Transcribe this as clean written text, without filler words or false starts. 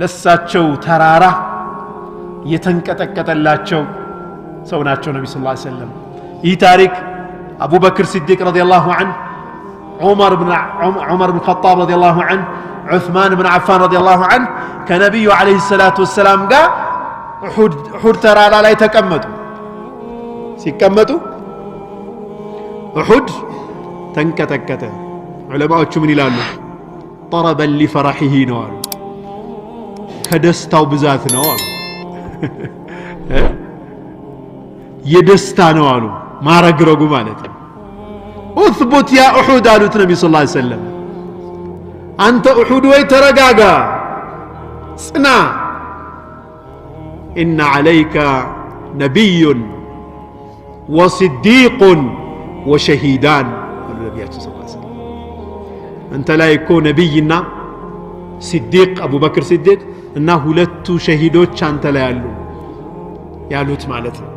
ለሳቸው ተራራ የተንቀጠቀጠላቸው ሰው ናቸው ነብዩ ሰለላሁ ዐለይሂ ወሰለም ይህ ታሪክ አቡበክር ሲዲቅ ረዲየላሁ ዐንሁ ዑመር ብን ኸጣብ ረዲየላሁ ዐንሁ ዑስማን ብን አፋን ረዲየላሁ ዐንሁ ከነብዩ ዐለይሂ ሰላቱ ወሰላም ጋር ኡሁድ ተራራ ላይ ተቀመጡ ሲቀመጡ ኡሁድ ተንቀጠቀጠ ዑለማዎቹ ምን ይላሉ طربا لفرحه ነው አሉ ከደስታው ብዛት ነው አሉ የደስታ ነው አሉ ማረግረጉ ማለት ነው اثبت يا احد አሉት ነብዩ ሰለላሁ ዐለይሂ ወሰለም አንተ احد ወይ ተረጋጋ ጽና ان عليك نبي وصديق وشهيدان ነብያችን ሰለላሁ ዐለይሂ ወሰለም አንተ ላይ እኮ ነብይና ሲዲቅ አቡበክር ሲዲቅ እና ሁለቱ ሸሂዶች አንተ ላይ አሉ ያሉት ማለት ነው